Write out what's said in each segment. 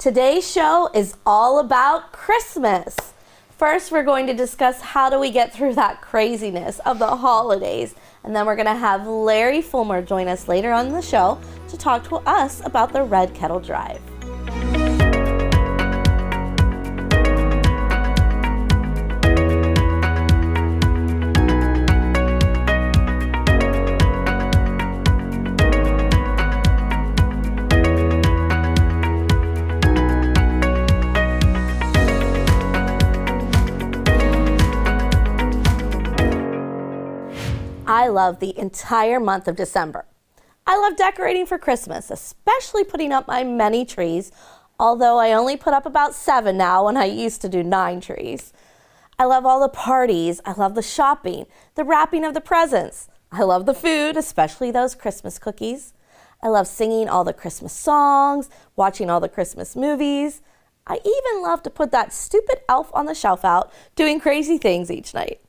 Today's show is all about Christmas. First, we're going to discuss how do we get through that craziness of the holidays. And then we're going to have Larry Fulmer join us later on in the show to talk to us about the Red Kettle Drive. I love the entire month of December. I love decorating for Christmas, especially putting up my many trees, although I only put up about 7 now when I used to do 9 trees. I love all the parties. I love the shopping, the wrapping of the presents. I love the food, especially those Christmas cookies. I love singing all the Christmas songs, watching all the Christmas movies. I even love to put that stupid elf on the shelf out, doing crazy things each night.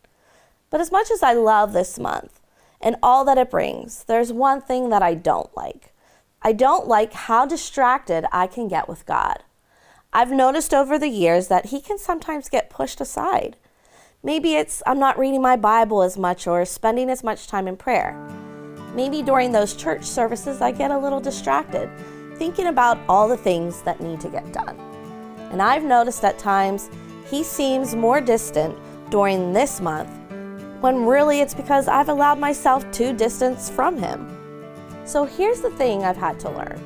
But as much as I love this month and all that it brings, there's one thing that I don't like. I don't like how distracted I can get with God. I've noticed over the years that he can sometimes get pushed aside. Maybe it's I'm not reading my Bible as much or spending as much time in prayer. Maybe during those church services I get a little distracted, thinking about all the things that need to get done. And I've noticed at times he seems more distant during this month, when really it's because I've allowed myself to distance from him. So here's the thing I've had to learn.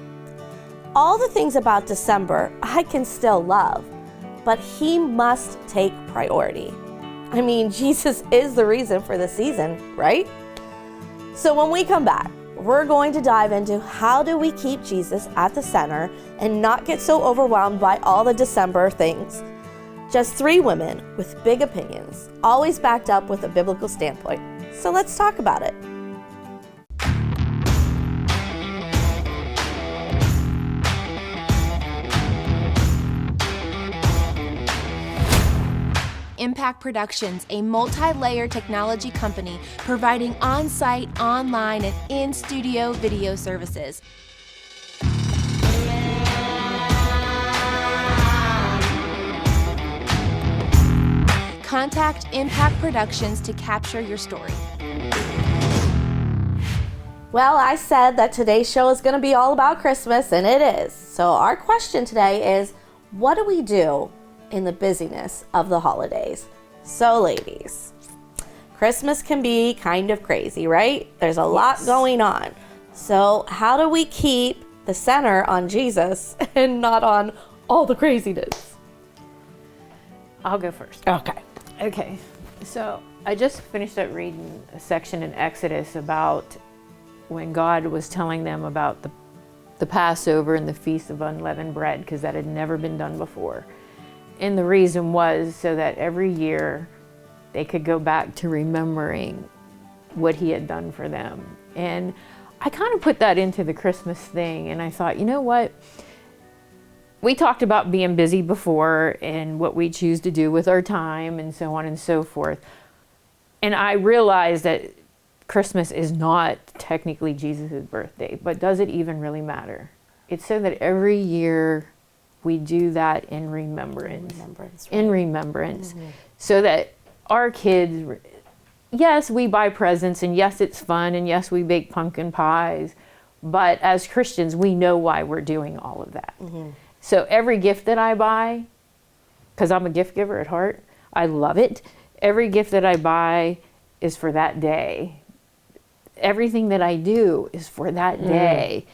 All the things about December I can still love, but he must take priority. I mean, Jesus is the reason for the season, right? So when we come back, we're going to dive into how do we keep Jesus at the center and not get so overwhelmed by all the December things. Just 3 women with big opinions, always backed up with a biblical standpoint. So let's talk about it. Impact Productions, a multi-layer technology company providing on-site, online, and in-studio video services. Contact Impact Productions to capture your story. Well, I said that today's show is going to be all about Christmas, and it is. So our question today is, what do we do in the busyness of the holidays? So ladies, Christmas can be kind of crazy, right? There's a lot going on. So how do we keep the center on Jesus and not on all the craziness? I'll go first. Okay, so I just finished up reading a section in Exodus about when God was telling them about the Passover and the Feast of Unleavened Bread, because that had never been done before. And the reason was so that every year they could go back to remembering what he had done for them. And I kind of put that into the Christmas thing, and I thought, you know what? We talked about being busy before and what we choose to do with our time and so on and so forth. And I realized that Christmas is not technically Jesus' birthday, but does it even really matter? It's so that every year we do that in remembrance. In remembrance. Mm-hmm. So that our kids, yes, we buy presents, and yes, it's fun, and yes, we bake pumpkin pies, but as Christians, we know why we're doing all of that. Mm-hmm. So every gift that I buy, because I'm a gift giver at heart, I love it. Every gift that I buy is for that day. Everything that I do is for that day.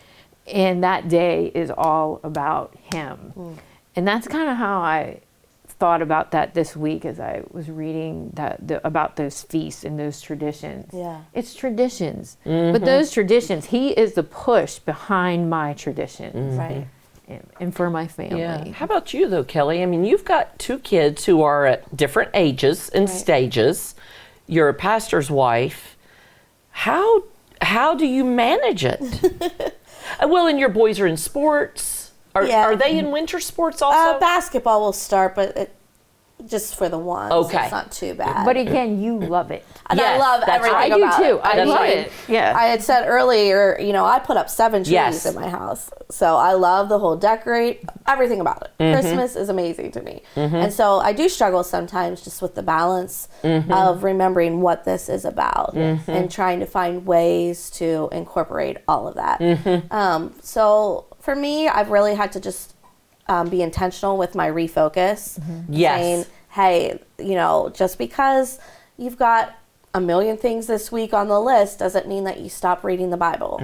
And that day is all about him. And that's kind of how I thought about that this week as I was reading about those feasts and those traditions. Yeah. It's traditions. Mm-hmm. But those traditions, he is the push behind my traditions. Mm-hmm. Right. And for my family. Yeah. How about you though, Kelly? I mean, you've got 2 kids who are at different ages and stages. You're a pastor's wife. How do you manage it? Well, and your boys are in sports. Are they in winter sports also? Basketball will start, but just for the ones. Okay. It's not too bad. But again, you love it. And Yes, I love that's everything right. I do about too. it. I That's love right. it. Yeah. I had said earlier, I put up 7 trees Yes. in my house. So I love the whole decorate, everything about it. Mm-hmm. Christmas is amazing to me. And so I do struggle sometimes just with the balance Mm-hmm. of remembering what this is about and trying to find ways to incorporate all of that. Mm-hmm. So for me, I've really had to just be intentional with my refocus. Yes. Saying, hey, just because you've got a million things this week on the list doesn't mean that you stop reading the Bible.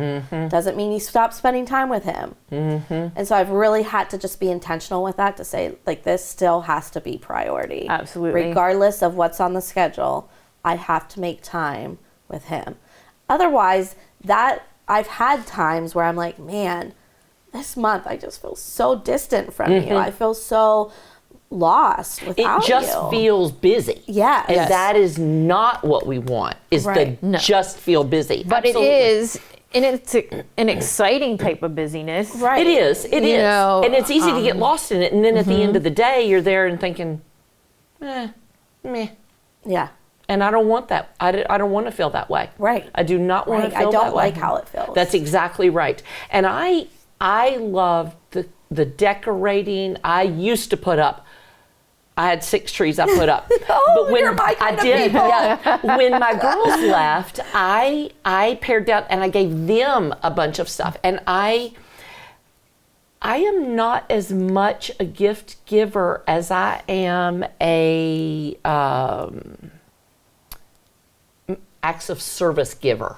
Doesn't mean you stop spending time with him. And so I've really had to just be intentional with that to say, like, this still has to be priority. Absolutely. Regardless of what's on the schedule, I have to make time with him. Otherwise, that I've had times where I'm like, man, this month I just feel so distant from you. I feel so lost It without just you. feels busy. Yes. And Yes. that is not what we want, is Right. to just feel busy. But Absolutely. it is, and it's an exciting type of busyness. Right. It is. It You is. know, And it's easy to get lost in it. And then at the end of the day, you're there and thinking, meh. Yeah. And I don't want that. I don't want to feel that way. Right. I do not want Right. to feel I that don't way. like how it feels. That's exactly right. And I love the decorating. I used to put up. I had 6 trees I put up. Oh, you're my kind I of did, people. yeah. When my girls left, I pared down and I gave them a bunch of stuff. And I am not as much a gift giver as I am a acts of service giver.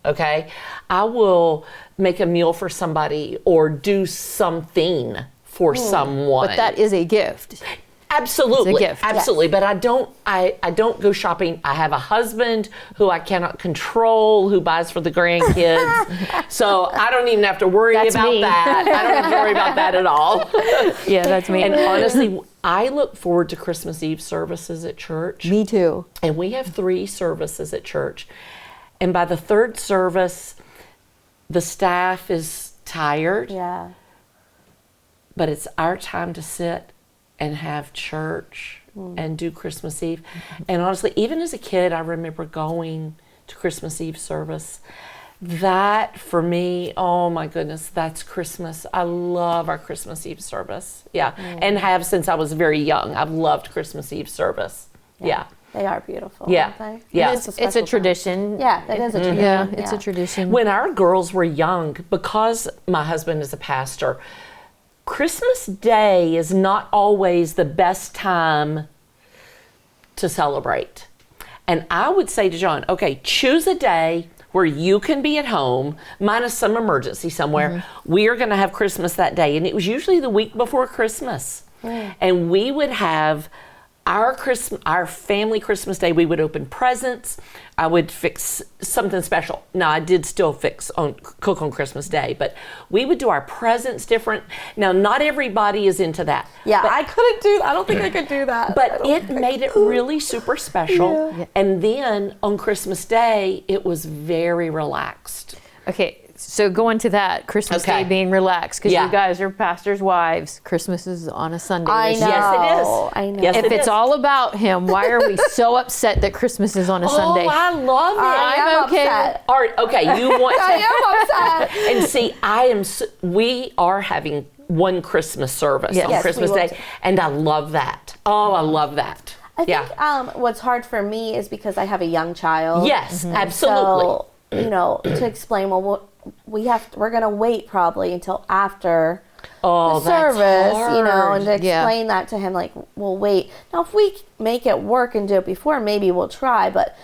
Okay, I will make a meal for somebody or do something for someone. But that is a gift. Absolutely, It's a gift. absolutely. But I don't go shopping. I have a husband who I cannot control, who buys for the grandkids. So I don't even have to worry That's about me. that. I don't have to worry about that at all. Yeah, that's me. And honestly, I look forward to Christmas Eve services at church. Me too. And we have 3 services at church. And by the 3rd service, the staff is tired, Yeah. but it's our time to sit and have church and do Christmas Eve. And honestly, even as a kid, I remember going to Christmas Eve service. That for me, oh my goodness, that's Christmas. I love our Christmas Eve service. Yeah. And have since I was very young. I've loved Christmas Eve service. Yeah. They are beautiful. Yeah. Aren't they? Yeah. It's a special time. tradition. Yeah, it is a tradition. Yeah, it's a tradition. When our girls were young, because my husband is a pastor, Christmas Day is not always the best time to celebrate. And I would say to John, okay, choose a day where you can be at home, minus some emergency somewhere. We are going to have Christmas that day. And it was usually the week before Christmas. And we would have our family Christmas Day. We would open presents. I would fix something special. Now, I did still cook on Christmas Day, but we would do our presents different. Now, not everybody is into that. Yeah, I don't think I could do that. But it made it really super special. Yeah. And then on Christmas Day, it was very relaxed. Okay, so go into that. Christmas Day being relaxed, because you guys are pastors' wives. Christmas is on a Sunday. I know. Yes, it is. I know. Yes, If it's all about him, why are we so upset that Christmas is on a Sunday? Oh, I love it. I'm okay. upset. All right, okay, you want to. I am upset. And see, we are having one Christmas service on Yes, Christmas we will Day, and I love that. Oh, I love that. I think what's hard for me is because I have a young child. Yes, absolutely. So, to explain, we're going to wait probably until after the service, and to explain that to him, like, we'll wait. Now, if we make it work and do it before, maybe we'll try. But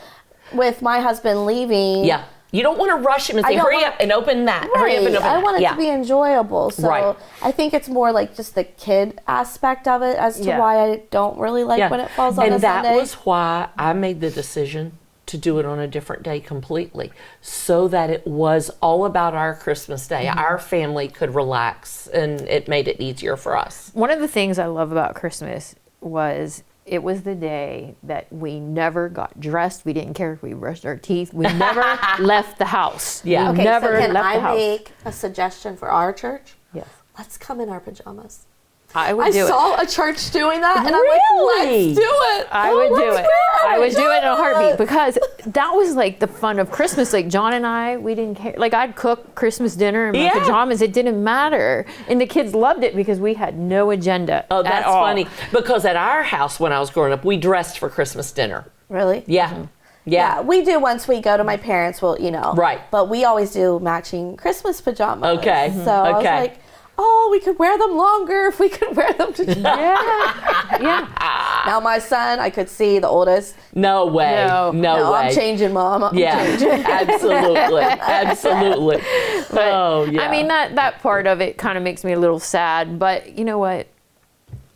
with my husband leaving, you don't want to rush him and say, hurry up and open that. Right. Hurry up and open that. I want it to be enjoyable. So Right. I think it's more like just the kid aspect of it as to why I don't really like when it falls on a Sunday. And that was why I made the decision to do it on a different day completely, so that it was all about our Christmas Day. Our family could relax, and it made it easier for us. One of the things I love about Christmas was it was the day that we never got dressed. We didn't care if we brushed our teeth. We never left the house. Yeah. We Okay, never so can left the I house. make a suggestion for our church? Yes. Let's come in our pajamas. I would do it. saw a church doing that, and Really? I'm like, let's do it. I would do it. I would do it in a heartbeat Yes. because that was like the fun of Christmas. Like John and I, we didn't care. Like I'd cook Christmas dinner in my pajamas. It didn't matter. And the kids loved it because we had no agenda Oh, at that's all. funny. Because at our house when I was growing up, we dressed for Christmas dinner. Really? Yeah. Yeah, we do once we go to my parents. Well, Right. But we always do matching Christmas pajamas. Okay. So I was Okay. like, oh, we could wear them longer if we could wear them to church. Yeah. Now my son, I could see the oldest. No way. No. No way. I'm changing, Mom. I'm Yeah, changing. absolutely. Absolutely. But, Oh, yeah. I mean, that part of it kind of makes me a little sad. But you know what?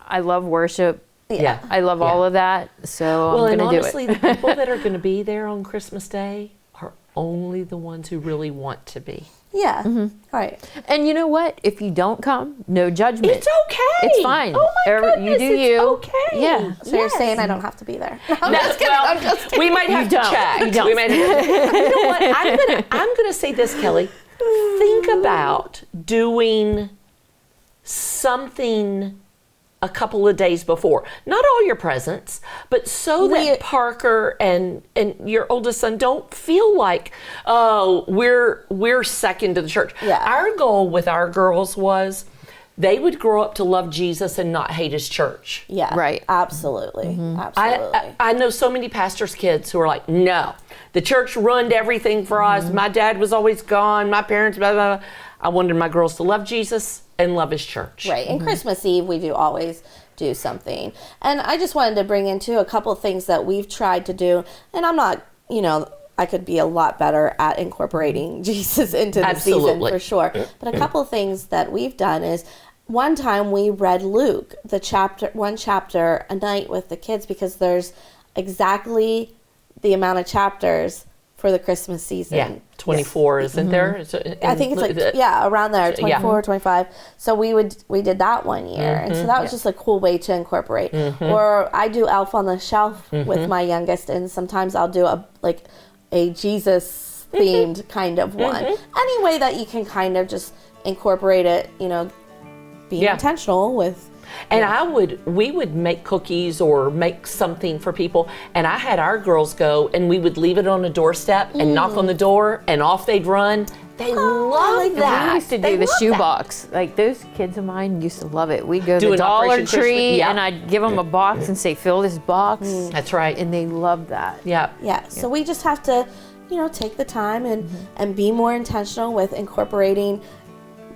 I love worship. Yeah. I love all of that. So Well, I'm and going to do honestly, it. the people that are going to be there on Christmas Day are only the ones who really want to be. Yeah. Right. And you know what? If you don't come, no judgment. It's okay. It's fine. Oh my You goodness, do it's you. okay. Yeah. So you're saying I don't have to be there? I'm No, just kidding. well, I'm just kidding. we might have to don't. check. You don't. We might have to- you know what? I'm gonna say this, Kelly. Think about doing something a couple of days before. Not all your presents, but so that Parker and your oldest son don't feel like, oh, we're second to the church. Yeah. Our goal with our girls was they would grow up to love Jesus and not hate his church. Yeah. Right. Absolutely. Absolutely. I know so many pastors' kids who are like, no, the church ruined everything for us. My dad was always gone. My parents, blah, blah, blah. I wanted my girls to love Jesus and love his church. Right. And Christmas Eve, we do always do something. And I just wanted to bring into a couple of things that we've tried to do. And I'm not, I could be a lot better at incorporating Jesus into the season Absolutely. for sure. But a couple of things that we've done is one time we read Luke, one chapter a night with the kids because there's exactly the amount of chapters for the Christmas season. Yeah, 24, isn't there? I think it's like, around there, 24, Yeah. 25. So we did that one year. And so that was just a cool way to incorporate. Or I do Elf on the Shelf with my youngest, and sometimes I'll do a Jesus themed kind of one. Any way that you can kind of just incorporate it, being intentional with. And we would make cookies or make something for people. And I had our girls go and we would leave it on a doorstep and knock on the door and off they'd run. They love that. We used to They do the love shoebox. Like those kids of mine used to love it. We'd go to Do the an Dollar Operation Christmas- Tree yeah. and I'd give them a box and say, fill this box. That's right. And they loved that. Yeah. Yeah. So we just have to, take the time and be more intentional with incorporating.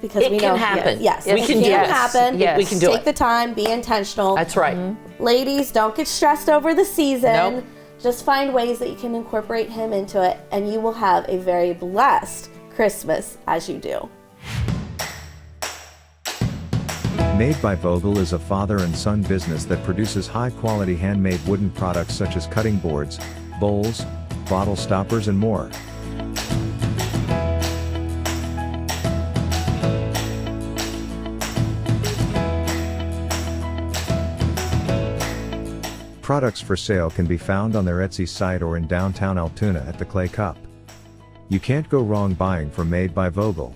Because It we can know, happen. Yes, We it can do can it. happen. Yes. We can do Take it. the time, be intentional. That's right. Ladies, don't get stressed over the season. Nope. Just find ways that you can incorporate him into it, and you will have a very blessed Christmas as you do. Made by Vogel is a father and son business that produces high-quality handmade wooden products such as cutting boards, bowls, bottle stoppers, and more. Products for sale can be found on their Etsy site or in downtown Altoona at the Clay Cup. You can't go wrong buying from Made by Vogel.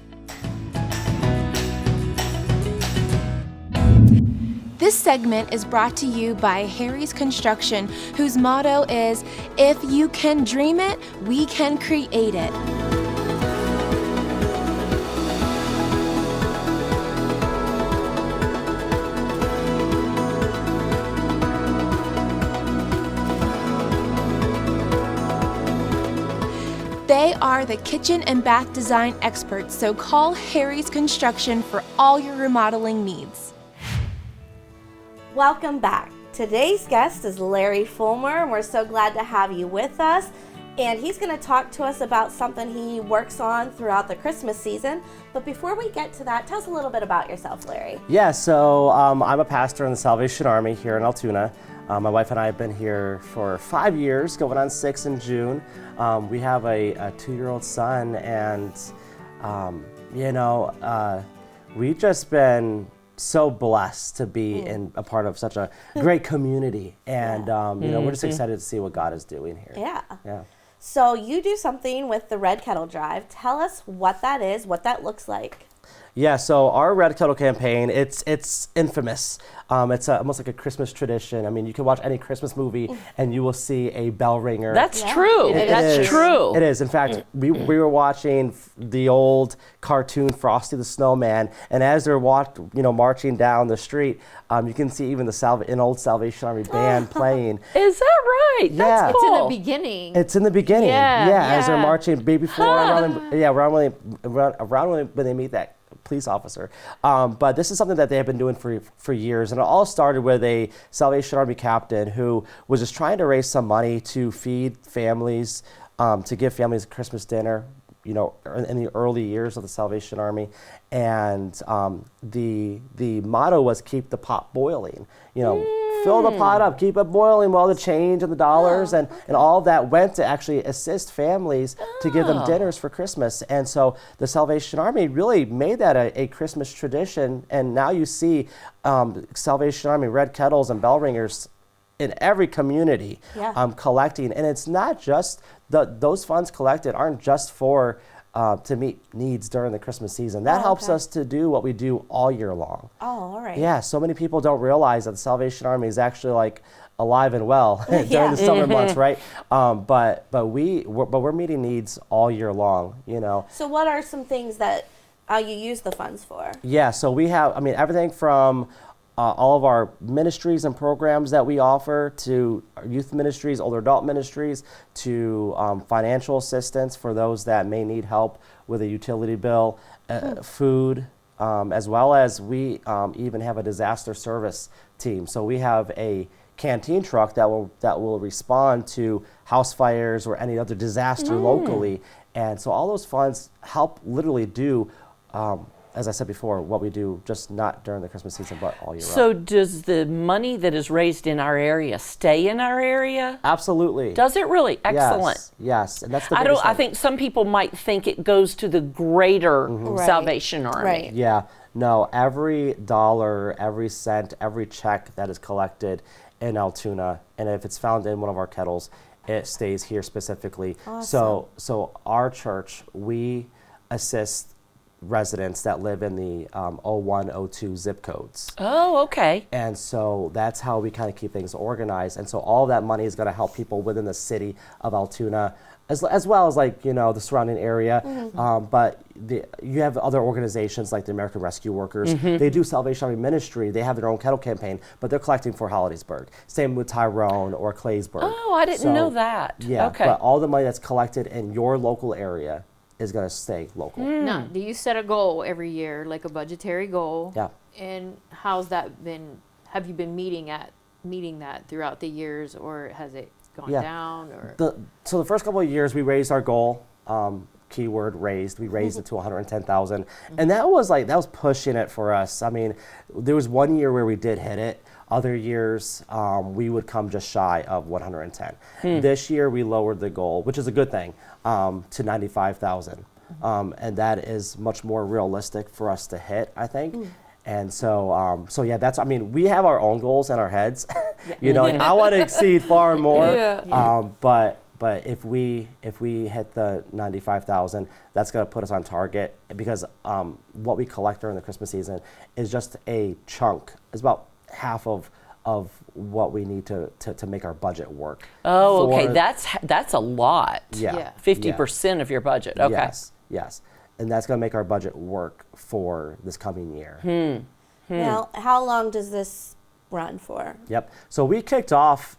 This segment is brought to you by Harry's Construction, whose motto is, "If you can dream it, we can create it." They are the kitchen and bath design experts, so call Harry's Construction for all your remodeling needs. Welcome back. Today's guest is Larry Fulmer, and we're so glad to have you with us. And he's going to talk to us about something he works on throughout the Christmas season. But before we get to that, tell us a little bit about yourself, Larry. Yeah, so I'm a pastor in the Salvation Army here in Altoona. My wife and I have been here for 5 years, going on 6 in June. We have a 2-year-old son, and we've just been so blessed to be in a part of such a great community, and we're just excited to see what God is doing here. Yeah. So you do something with the Red Kettle Drive. Tell us what that is, what that looks like. Yeah, so our Red Kettle campaign, it's infamous. It's almost like a Christmas tradition. I mean, you can watch any Christmas movie and you will see a bell ringer. That's true. That's is. true. It is. In fact, we were watching the old cartoon Frosty the Snowman, and as they're marching down the street, you can see even an old Salvation Army band playing. Is that right? Yeah. That's It's in cool. the beginning. It's in the beginning. Yeah, as they're yeah. marching before around when they meet that police officer. But this is something that they have been doing for years, and it all started with a Salvation Army captain who was just trying to raise some money to feed families, to give families a Christmas dinner, in the early years of the Salvation Army. And the motto was keep the pot boiling. Fill the pot up, keep it boiling while the change and the dollars and all that went to actually assist families to give them dinners for Christmas. And so the Salvation Army really made that a Christmas tradition. And now you see Salvation Army Red Kettles and bell ringers in every community collecting. And it's not just those funds collected aren't just for to meet needs during the Christmas season. That helps us to do what we do all year long. Oh, all right. Yeah, so many people don't realize that the Salvation Army is actually like alive and well during the summer months, right? But we're meeting needs all year long, So what are some things that you use the funds for? Yeah, so we have, everything from all of our ministries and programs that we offer to our youth ministries, older adult ministries, to financial assistance for those that may need help with a utility bill, food, as well as we even have a disaster service team. So we have a canteen truck that will respond to house fires or any other disaster locally. And so all those funds help literally do as I said before, what we do just not during the Christmas season, but all year round. So does the money that is raised in our area stay in our area? Absolutely. Does it really? Excellent. Yes, and that's the biggest I thing. think some people might think it goes to the greater Salvation Army. Right. Yeah, no, every dollar, every cent, every check that is collected in Altoona, and if it's found in one of our kettles, it stays here specifically. Awesome. So our church, we assist residents that live in the 01, 02 zip codes. Oh, okay. And so that's how we kind of keep things organized. And so all of that money is going to help people within the city of Altoona, as well as the surrounding area. But you have other organizations like the American Rescue Workers. They do Salvation Army ministry. They have their own kettle campaign, but they're collecting for Hollidaysburg. Same with Tyrone or Claysburg. Oh, I didn't know that. Yeah, Okay. but all the money that's collected in your local area is going to stay local. Now, do you set a goal every year, like a budgetary goal? Yeah. And how's that been? Have you been meeting that throughout the years, or has it gone down? Or So the first couple of years, we raised our goal. Keyword raised. We raised it to 110,000, and that was pushing it for us. I mean, there was one year where we did hit it. Other years, we would come just shy of 110. This year, we lowered the goal, which is a good thing, to 95,000, and that is much more realistic for us to hit, I think. And so, that's. I mean, we have our own goals in our heads. I want to exceed far more. But if we hit the 95,000, that's going to put us on target, because what we collect during the Christmas season is just a chunk. It's about half of what we need to make our budget work. Oh, okay. That's a lot. Yeah. 50% of your budget. Okay. Yes. And that's going to make our budget work for this coming year. Now, how long does this run for? Yep. So we kicked off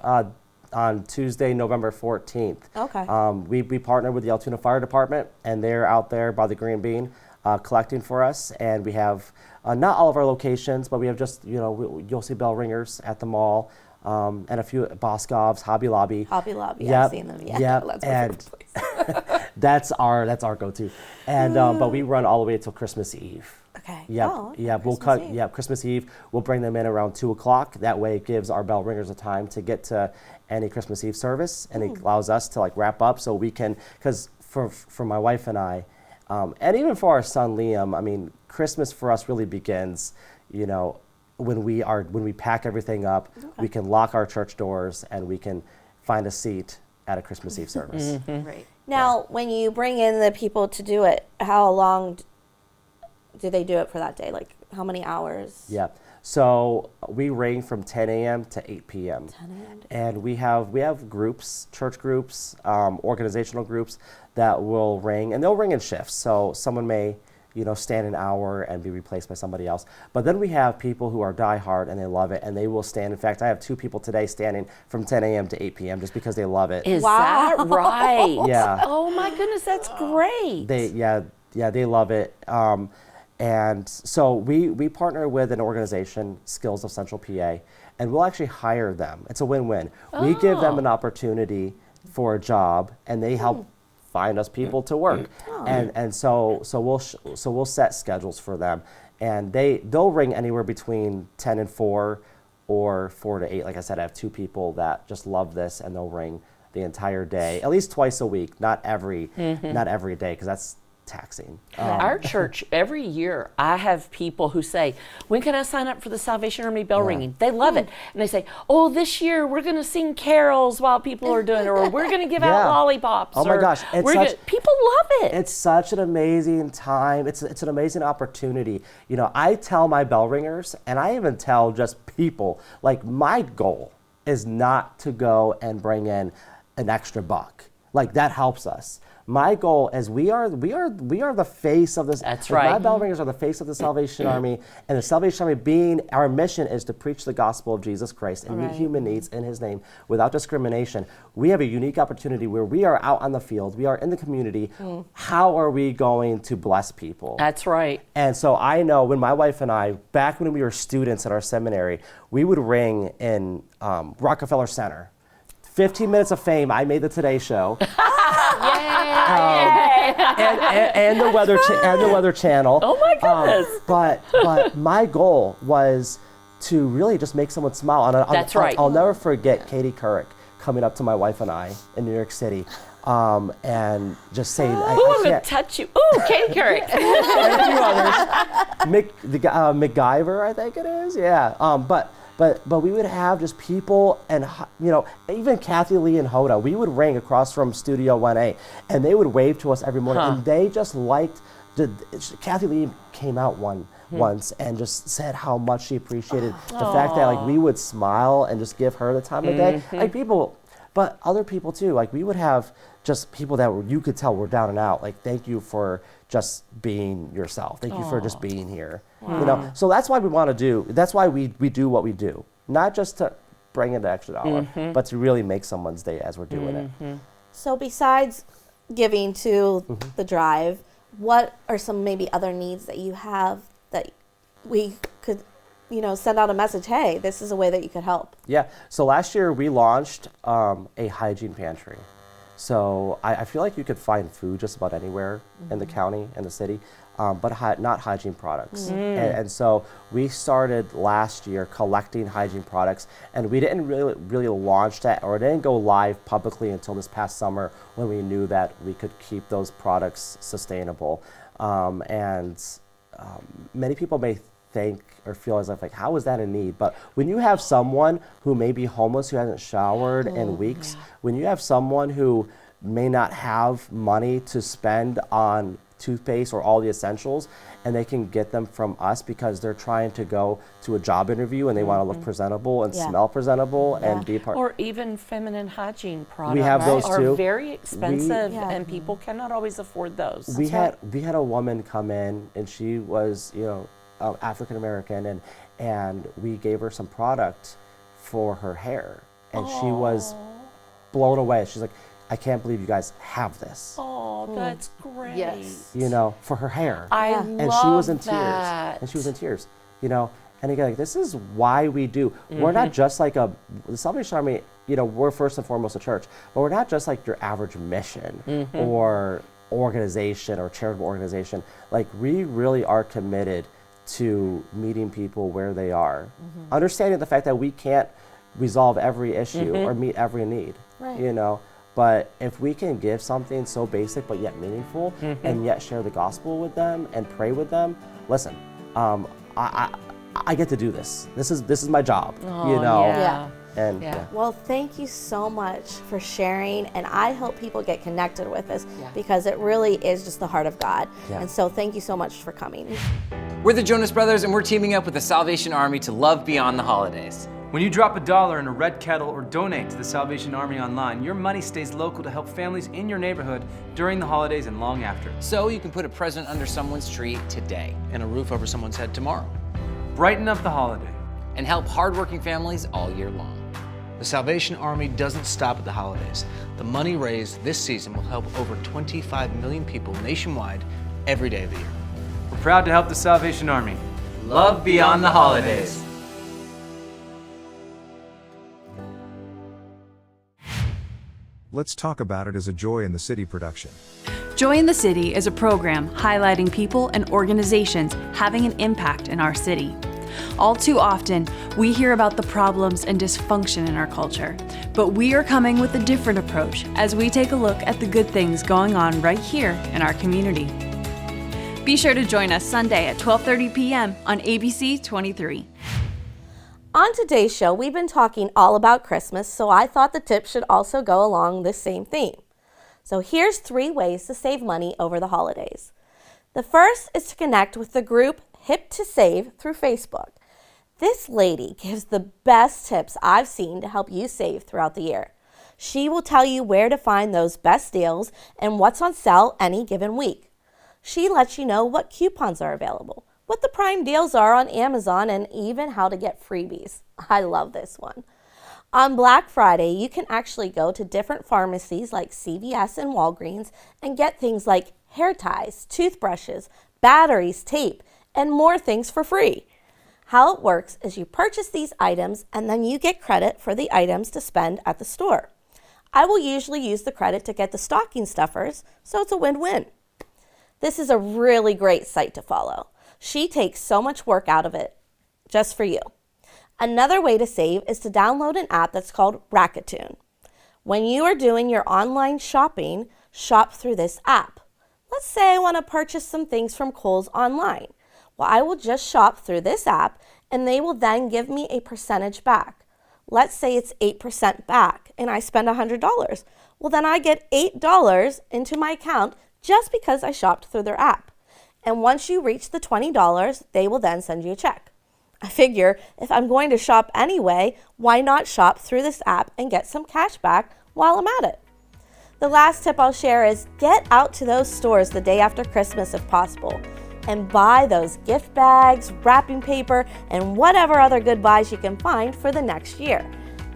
on Tuesday, November 14th. Okay. We partnered with the Altoona Fire Department, and they're out there by the Green Bean collecting for us. And we have not all of our locations, but we have just, you'll see bell ringers at the mall, and a few at Boscov's, Hobby Lobby. Hobby Lobby, Yep. I've seen them. Yeah, Yep. that's my And favorite place. that's our go-to. And but we run all the way until Christmas Eve. Okay. Yep. Oh, okay. We'll Christmas cut. Eve. Yeah, Christmas Eve. We'll bring them in around 2:00. That way, it gives our bell ringers a time to get to any Christmas Eve service, and it allows us to wrap up so we can. Because for my wife and I, and even for our son Liam, I mean, Christmas for us really begins, when we pack everything up, we can lock our church doors and we can find a seat at a Christmas Eve service. right. Now, when you bring in the people to do it, how long do they do it for that day? Like how many hours? Yeah. So we ring from 10 a.m. to 8 p.m. 10 a.m. to And we have groups, church groups, organizational groups that will ring, and they'll ring in shifts. So someone may, stand an hour and be replaced by somebody else. But then we have people who are diehard and they love it, and they will stand. In fact, I have 2 people today standing from 10 a.m. to 8 p.m. just because they love it. Is that right? Yeah. Oh my goodness, that's great. They love it. And so we partner with an organization, Skills of Central PA, and we'll actually hire them. It's a win-win. We give them an opportunity for a job, and they help find us people to work. And so we'll set schedules for them, and they'll ring anywhere between 10 and 4 or 4 to 8. Like I said, I have 2 people that just love this, and they'll ring the entire day, at least twice a week, not every day, because that's taxing. Our church, every year, I have people who say, when can I sign up for the Salvation Army bell ringing? They love it. And they say, oh, this year we're going to sing carols while people are doing it, or we're going to give out lollipops. Oh my gosh. People love it. It's such an amazing time. It's an amazing opportunity. I tell my bell ringers, and I even tell just people, like, my goal is not to go and bring in an extra buck. Like, that helps us. My goal is we are the face of this. That's like, right. My bell ringers are the face of the Salvation Army, and the Salvation Army our mission is to preach the gospel of Jesus Christ and meet human needs in His name without discrimination. We have a unique opportunity where we are out on the field, we are in the community. How are we going to bless people? That's right. And so I know when my wife and I, back when we were students at our seminary, we would ring in Rockefeller Center. 15 minutes of fame. I made the Today Show. And the Weather Channel. Oh my goodness! But my goal was to really just make someone smile. That's right. I'll never forget Katie Couric coming up to my wife and I in New York City, and just saying, I'm gonna touch you. Ooh, Katie Couric. and a few others. MacGyver, I think it is. Yeah. But we would have just people, and even Kathy Lee and Hoda, we would ring across from Studio 1A, and they would wave to us every morning, and they just liked. Kathy Lee came out once and just said how much she appreciated the fact that we would smile and just give her the time of day. Like people, but other people too. Like we would have just people that you could tell were down and out. Like, thank you for just being yourself. Thank you for just being here. So that's why we want to do. That's why we do what we do. Not just to bring in the extra dollar, but to really make someone's day as we're doing it. So besides giving to the drive, what are some maybe other needs that you have that we could, send out a message? Hey, this is a way that you could help. Yeah. So last year we launched a hygiene pantry. So I feel like you could find food just about anywhere in the county and the city, but not hygiene products. And so we started last year collecting hygiene products, and we didn't really launch that, or it didn't go live publicly until this past summer when we knew that we could keep those products sustainable. Many people may think or feel as if how is that a need? But when you have someone who may be homeless, who hasn't showered in weeks, when you have someone who may not have money to spend on toothpaste or all the essentials, and they can get them from us because they're trying to go to a job interview and they want to look presentable and smell presentable and be a part. Or even feminine hygiene products. We have those are too. very expensive, and people cannot always afford those. We had a woman come in, and she was African American, and we gave her some product for her hair, and she was blown away. She's like, I can't believe you guys have this. Oh, that's great. Yes. For her hair. I and love she was in that. tears. And she was in tears. And again, this is why we do. We're not just like the Salvation Army, we're first and foremost a church, but we're not just like your average mission or organization or charitable organization. Like, we really are committed to meeting people where they are, understanding the fact that we can't resolve every issue or meet every need, but if we can give something so basic but yet meaningful and yet share the gospel with them and pray with them, listen, I get to do this. This is my job, And Yeah. Well, thank you so much for sharing, and I hope people get connected with this because it really is just the heart of God. Yeah. And so thank you so much for coming. We're the Jonas Brothers, and we're teaming up with the Salvation Army to love beyond the holidays. When you drop $1 in a Red Kettle or donate to the Salvation Army online, your money stays local to help families in your neighborhood during the holidays and long after. So you can put a present under someone's tree today. And a roof over someone's head tomorrow. Brighten up the holiday. And help hardworking families all year long. The Salvation Army doesn't stop at the holidays. The money raised this season will help over 25 million people nationwide every day of the year. We're proud to help the Salvation Army. Love beyond the holidays. Let's Talk About It is a Joy in the City production. Joy in the City is a program highlighting people and organizations having an impact in our city. All too often, we hear about the problems and dysfunction in our culture, but we are coming with a different approach as we take a look at the good things going on right here in our community. Be sure to join us Sunday at 12:30 p.m. on ABC 23. On today's show, we've been talking all about Christmas, so I thought the tips should also go along this same theme. So here's 3 ways to save money over the holidays. The first is to connect with the group Hip to Save through Facebook. This lady gives the best tips I've seen to help you save throughout the year. She will tell you where to find those best deals and what's on sale any given week. She lets you know what coupons are available, what the prime deals are on Amazon, and even how to get freebies. I love this one. On Black Friday, you can actually go to different pharmacies like CVS and Walgreens and get things like hair ties, toothbrushes, batteries, tape, and more things for free. How it works is you purchase these items and then you get credit for the items to spend at the store. I will usually use the credit to get the stocking stuffers, so it's a win-win. This is a really great site to follow. She takes so much work out of it just for you. Another way to save is to download an app that's called Rakuten. When you are doing your online shopping, shop through this app. Let's say I want to purchase some things from Kohl's online. Well, I will just shop through this app and they will then give me a percentage back. Let's say it's 8% back and I spend $100. Well, then I get $8 into my account just because I shopped through their app. And once you reach the $20, they will then send you a check. I figure if I'm going to shop anyway, why not shop through this app and get some cash back while I'm at it? The last tip I'll share is get out to those stores the day after Christmas if possible and buy those gift bags, wrapping paper, and whatever other good buys you can find for the next year.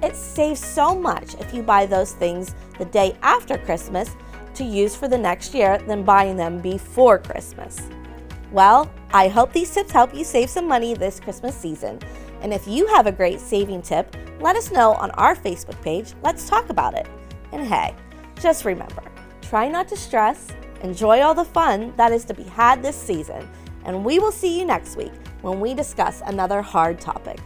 It saves so much if you buy those things the day after Christmas to use for the next year than buying them before Christmas. Well, I hope these tips help you save some money this Christmas season. And if you have a great saving tip, let us know on our Facebook page. Let's talk about it. And hey, just remember, try not to stress, enjoy all the fun that is to be had this season, and we will see you next week when we discuss another hard topic.